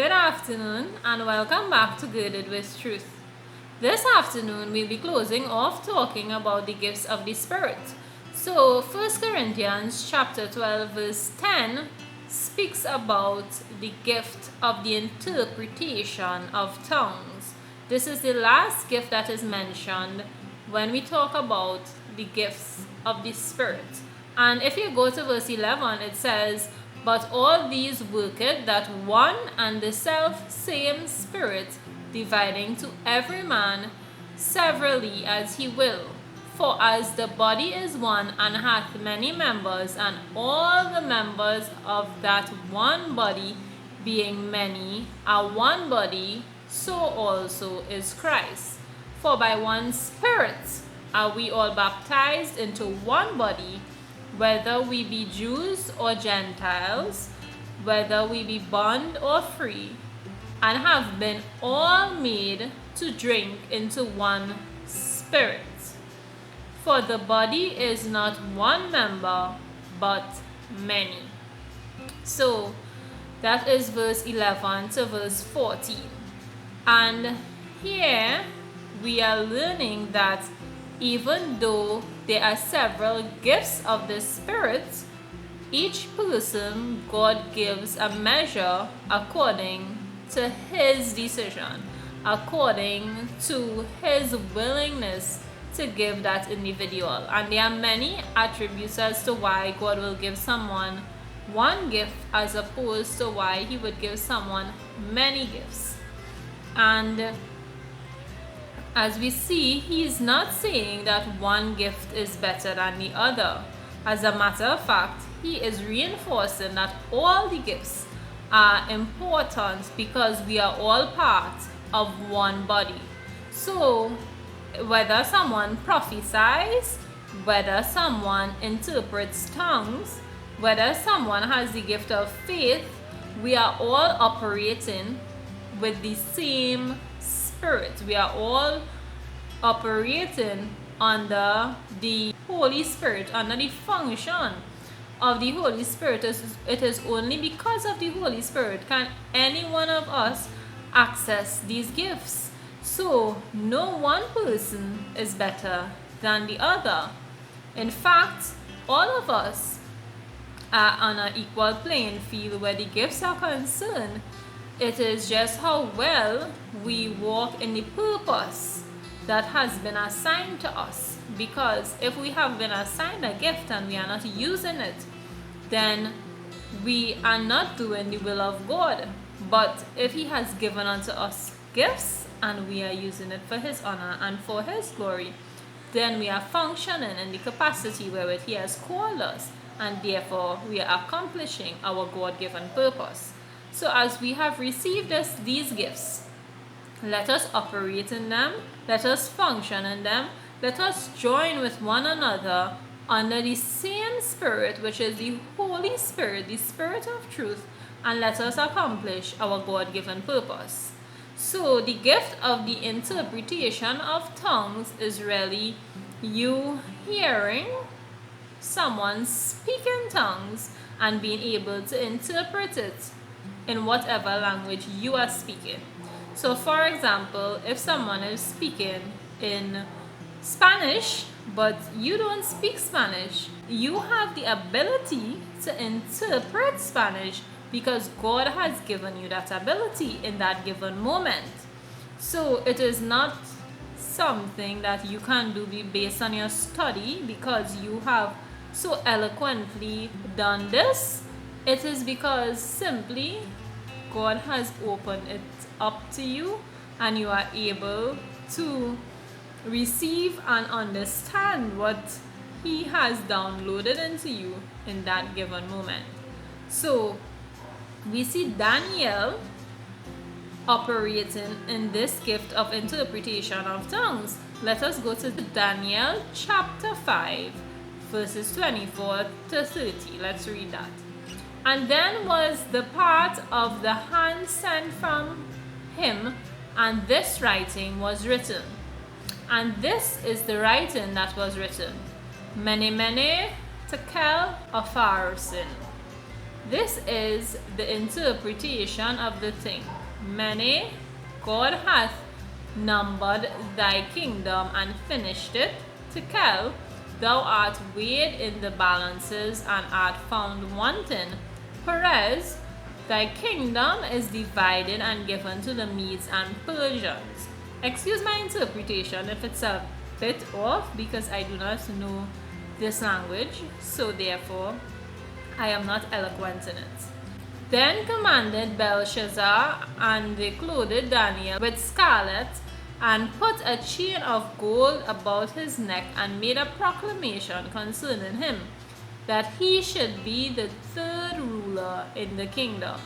Good afternoon and welcome back to Girded with Truth. This afternoon we'll be closing off talking about the gifts of the Spirit. So 1 Corinthians chapter 12 verse 10 speaks about the gift of the interpretation of tongues. This is the last gift that is mentioned when we talk about the gifts of the Spirit. And if you go to verse 11, it says, "But all these worketh that one and the self same Spirit, dividing to every man severally as he will. For as the body is one and hath many members, and all the members of that one body, being many, are one body, so also is Christ. For by one Spirit are we all baptized into one body, whether we be Jews or Gentiles, whether we be bond or free, and have been all made to drink into one Spirit. For the body is not one member, but many." So that is verse 11 to verse 14. And here we are learning that even though there are several gifts of the Spirit, each person God gives a measure according to his decision, according to his willingness to give that individual. And there are many attributes as to why God will give someone one gift as opposed to why he would give someone many gifts. And as we see, he is not saying that one gift is better than the other. As a matter of fact, he is reinforcing that all the gifts are important because we are all part of one body. So whether someone prophesies, whether someone interprets tongues, whether someone has the gift of faith, we are all operating with the same Spirit. We are all operating under the Holy Spirit, under the function of the Holy Spirit. It is only because of the Holy Spirit can any one of us access these gifts. So no one person is better than the other. In fact, all of us are on an equal playing field where the gifts are concerned. It is just how well we walk in the purpose that has been assigned to us. Because if we have been assigned a gift and we are not using it, then we are not doing the will of God. But if he has given unto us gifts and we are using it for his honor and for his glory, then we are functioning in the capacity wherewith he has called us, and therefore we are accomplishing our God-given purpose. So as we have received these gifts, let us operate in them, let us function in them, let us join with one another under the same Spirit, which is the Holy Spirit, the Spirit of truth, and let us accomplish our God-given purpose. So the gift of the interpretation of tongues is really you hearing someone speak in tongues and being able to interpret it in whatever language you are speaking. So for example, if someone is speaking in Spanish but you don't speak Spanish, you have the ability to interpret Spanish because God has given you that ability in that given moment. So it is not something that you can do based on your study because you have so eloquently done this. It is because simply God has opened it up to you and you are able to receive and understand what he has downloaded into you in that given moment. So we see Daniel operating in this gift of interpretation of tongues. Let us go to Daniel chapter 5 verses 24 to 30. Let's read that. "And then was the part of the hand sent from him, and this writing was written. And this is the writing that was written. Mene, mene, tekel, upharsin. This is the interpretation of the thing. Many, God hath numbered thy kingdom and finished it. Tekel, thou art weighed in the balances and art found wanting. Perez, thy kingdom is divided and given to the Medes and Persians. Excuse my interpretation if it's a bit off, because I do not know this language, so therefore I am not eloquent in it. Then commanded Belshazzar, and they clothed Daniel with scarlet, and put a chain of gold about his neck, and made a proclamation concerning him, that he should be the third ruler in the kingdom.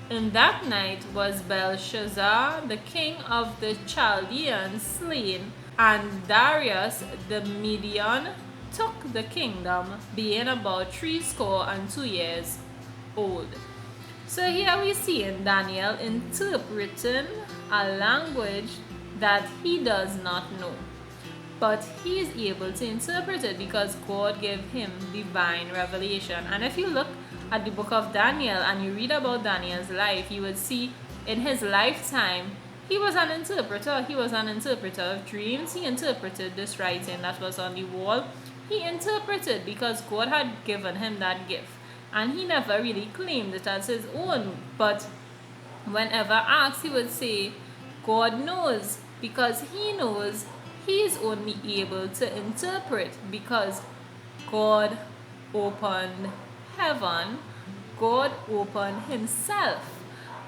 In that night was Belshazzar, the king of the Chaldeans, slain, and Darius the Median took the kingdom, being about 62 years old. So here we see in Daniel interpreting a language that he does not know, but he is able to interpret it because God gave him divine revelation. And if you look at the book of Daniel and you read about Daniel's life, you would see in his lifetime he was an interpreter. He was an interpreter of dreams. He interpreted this writing that was on the wall. He interpreted because God had given him that gift, and he never really claimed it as his own. But whenever asked, he would say, God knows, because he knows he is only able to interpret because God opened heaven, God opened himself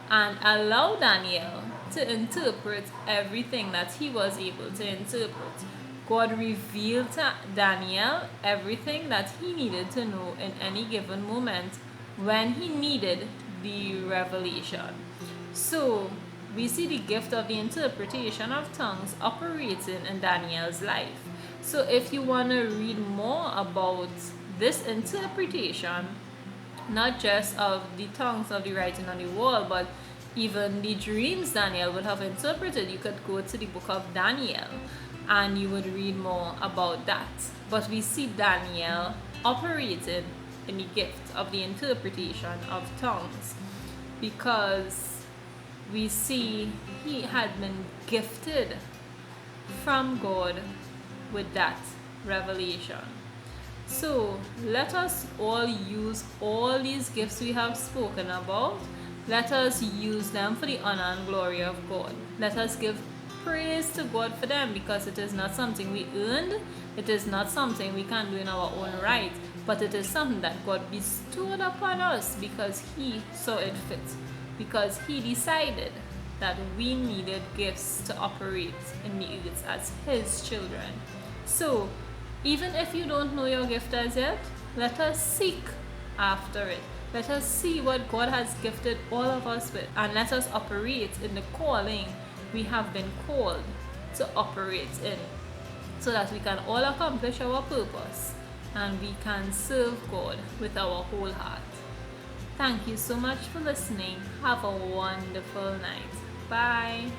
and allowed Daniel to interpret everything that he was able to interpret. God revealed to Daniel everything that he needed to know in any given moment when he needed the revelation. So we see the gift of the interpretation of tongues operating in Daniel's life. So if you want to read more about this interpretation, not just of the tongues of the writing on the wall, but even the dreams Daniel would have interpreted, you could go to the book of Daniel and you would read more about that. But we see Daniel operating in the gift of the interpretation of tongues because we see he had been gifted from God with that revelation. So let us all use all these gifts we have spoken about. Let us use them for the honor and glory of God. Let us give praise to God for them, because it is not something we earned. It is not something we can do in our own right, but it is something that God bestowed upon us because he saw it fit, because he decided that we needed gifts to operate in the earth as his children. So even if you don't know your gift as yet, let us seek after it. Let us see what God has gifted all of us with, and let us operate in the calling we have been called to operate in, so that we can all accomplish our purpose and we can serve God with our whole heart. Thank you so much for listening. Have a wonderful night. Bye.